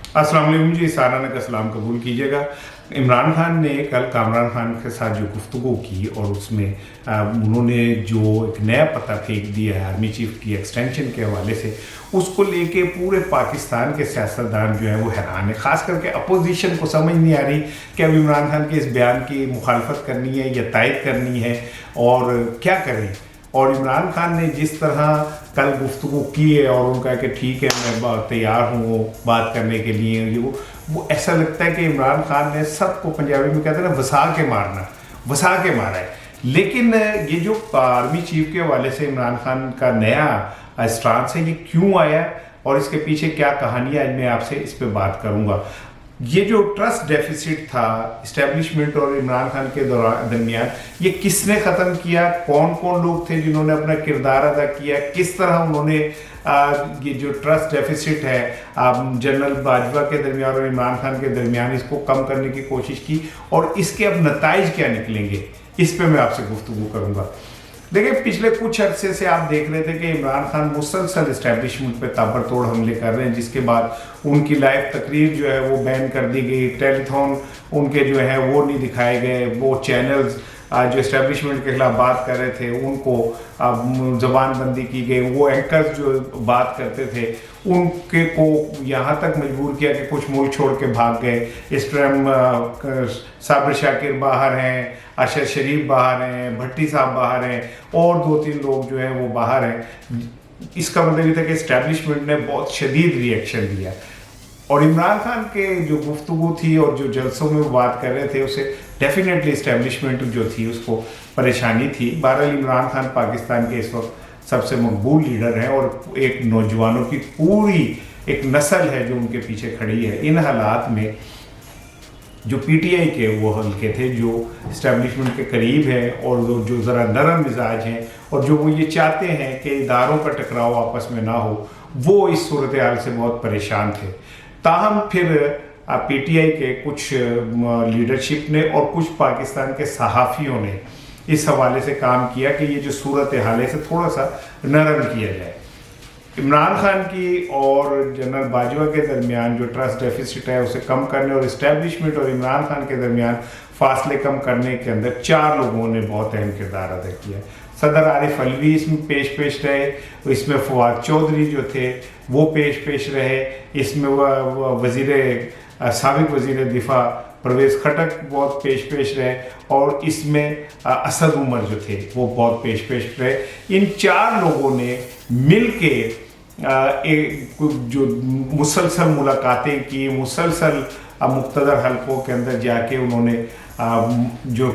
अस्सलाम वालेकुम जी, साराना का सलाम कबूल कीजिएगा। इमरान खान ने कल कामरान खान के साथ जो गुफ्तगू की और उसमें उन्होंने जो एक नया पता फेंक दिया है आर्मी चीफ की एक्सटेंशन के हवाले से, उसको लेके पूरे पाकिस्तान के सियासतदान जो हैं वो हैरान है। ख़ास करके अपोजिशन को समझ नहीं आ रही कि अब इमरान खान के इस बयान की मुखालफत करनी है या तायद करनी है और क्या करें। और इमरान खान ने जिस तरह कल गुफ्तगू की है और उनका कि ठीक है मैं तैयार हूँ बात करने के लिए, वो ऐसा लगता है कि इमरान खान ने सबको, पंजाबी में कहते हैं ना, वसा के मारा है। लेकिन ये जो आर्मी चीफ के हवाले से इमरान खान का नया स्टांस है, ये क्यों आया और इसके पीछे क्या कहानी है, आज मैं आपसे इस पर बात करूँगा। ये जो ट्रस्ट डेफिसिट था इस्टेब्लिशमेंट और इमरान खान के दरमियान, ये किसने ख़त्म किया, कौन कौन लोग थे जिन्होंने अपना किरदार अदा किया, किस तरह उन्होंने ये जो ट्रस्ट डेफिसिट है जनरल बाजवा के दरमियान और इमरान खान के दरमियान, इसको कम करने की कोशिश की और इसके अब नताइज क्या निकलेंगे, इस पे मैं आपसे गुफ्तगू करूँगा। देखिए, पिछले कुछ अरसे से आप देख रहे थे कि इमरान खान मुसलसल इस्टेब्लिशमेंट पे ताबड़तोड़ हमले कर रहे हैं, जिसके बाद उनकी लाइव तकरीर जो है वो बैन कर दी गई, टेलीथॉन उनके जो है वो नहीं दिखाए गए, वो चैनल्स जो इस्टेब्लिशमेंट के खिलाफ बात कर रहे थे उनको ज़बान बंदी की गई, वो एंकर्स जो बात करते थे उनके को यहाँ तक मजबूर किया कि कुछ मुल्क छोड़ के भाग गए। इस टाइम साबिर शाकिर बाहर हैं, अरशद शरीफ बाहर हैं, भट्टी साहब बाहर हैं और 2-3 लोग जो हैं वो बाहर हैं। इसका मतलब ये था कि इस्टेब्लिशमेंट ने बहुत शदीद रिएक्शन दिया और इमरान खान के जो गुफ्तगू थी और जो जलसों में वो बात कर रहे थे, उसे डेफिनेटली इस्टेब्लिशमेंट जो थी उसको परेशानी थी। बहरहाल इमरान खान पाकिस्तान के इस वक्त सबसे मकबूल लीडर हैं और एक नौजवानों की पूरी एक नस्ल है जो उनके पीछे खड़ी है। इन हालात में जो पीटीआई के वो हल्के थे जो इस्टेब्लिशमेंट के करीब हैं और जो ज़रा नरम मिजाज हैं और जो वो ये चाहते हैं कि इदारों का टकराव आपस में ना हो, वो इस सूरत हाल से बहुत परेशान थे। ताहम फिर पीटीआई के कुछ लीडरशिप ने और कुछ पाकिस्तान के सहाफ़ियों ने इस हवाले से काम किया कि ये जो सूरत हाल है इसे थोड़ा सा नरम किया जाए। इमरान खान की और जनरल बाजवा के दरमियान जो ट्रस्ट डेफिसिट है उसे कम करने और इस्टेब्लिशमेंट और इमरान खान के दरमियान फासले कम करने के अंदर 4 लोगों ने बहुत अहम किरदार अदा किया। सदर आरिफ अलवी इसमें पेश रहे, इसमें फवाद चौधरी जो थे वो पेश रहे, इसमें साबिक वज़ीर दिफा परवेज़ खटक बहुत पेश रहे और इसमें असद उमर जो थे वो बहुत पेश रहे। इन 4 लोगों ने मिल के जो मुसलसल मुलाकातें की, मुसलसल मुख्तदर हलकों के अंदर जाके उन्होंने जो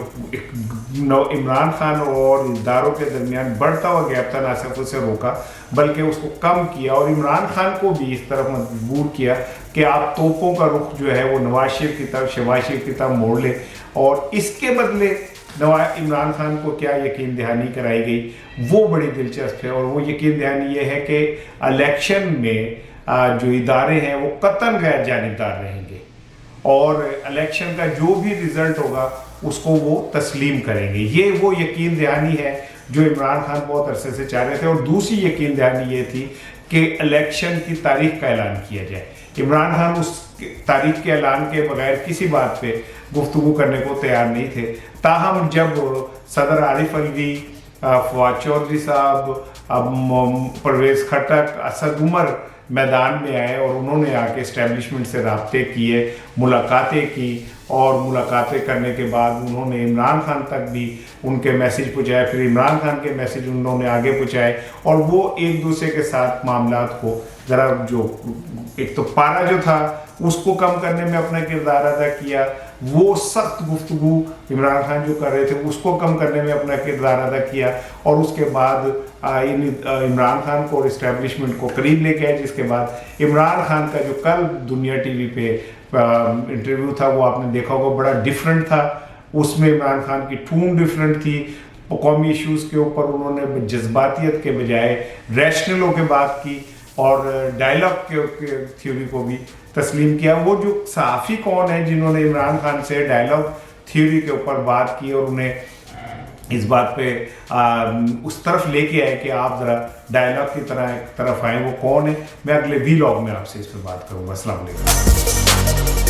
इमरान खान और इदारों के दरमियान बढ़ता हुआ गैप था ना सिर्फ उसे रोका बल्कि उसको कम किया और इमरान खान को भी इस तरफ मजबूर किया कि आप तोपों का रुख जो है वो नवाज शरीफ की तरफ, शहबाज शरीफ की तरफ मोड़ ले। और इसके बदले इमरान खान को क्या यकीन दहानी कराई गई वो बड़ी दिलचस्प है और वो यकीन दहानी ये है कि इलेक्शन में जो इदारे हैं वो कतई गैर जानिबदार रहेंगे और इलेक्शन का जो भी रिजल्ट होगा उसको वो तस्लीम करेंगे। ये वो यकीन दहानी है जो इमरान खान बहुत अरसे से चाह रहे थे। और दूसरी यकीन दहानी ये थी कि इलेक्शन की तारीख का ऐलान किया जाए। इमरान खान उस तारीख के ऐलान के बगैर किसी बात पे गुफ्तगू करने को तैयार नहीं थे। ताहम जब सदर आरिफ अलवी, फवाद चौधरी साहब, परवेज़ खटक, असद उमर मैदान में आए और उन्होंने आके इस्टेब्लिशमेंट से राब्ते किए, मुलाकातें की और मुलाकातें करने के बाद उन्होंने इमरान खान तक भी उनके मैसेज पहुँचाए, फिर इमरान खान के मैसेज उन्होंने आगे पहुँचाए और वो एक दूसरे के साथ मामलात को ज़रा जो एक तो पारा जो था उसको कम करने में अपना किरदार अदा किया, वो सख्त गुफ्तगू इमरान खान जो कर रहे थे उसको कम करने में अपना किरदार अदा किया और उसके बाद इमरान खान को और इस्टेब्लिशमेंट को करीब ले गए। जिसके बाद इमरान खान का जो कल दुनिया टीवी पे इंटरव्यू था वो आपने देखा होगा, बड़ा डिफरेंट था। उसमें इमरान खान की टून डिफरेंट थी। कौमी इश्यूज़ के ऊपर उन्होंने जज्बातियत के बजाय रैशनल होकर बात की और डायलॉग के थ्योरी को भी तस्लीम किया। वो जो सहाफ़ी कौन है जिन्होंने इमरान खान से डायलॉग थ्योरी के ऊपर बात की और उन्हें اس بات پہ اس طرف لے کے آئے کہ آپ ذرا ڈائلاگ کی طرح ایک طرف آئیں. وہ کون ہے؟ میں اگلے وی لاگ میں آپ سے اس پہ بات کروں گا. السلام علیکم.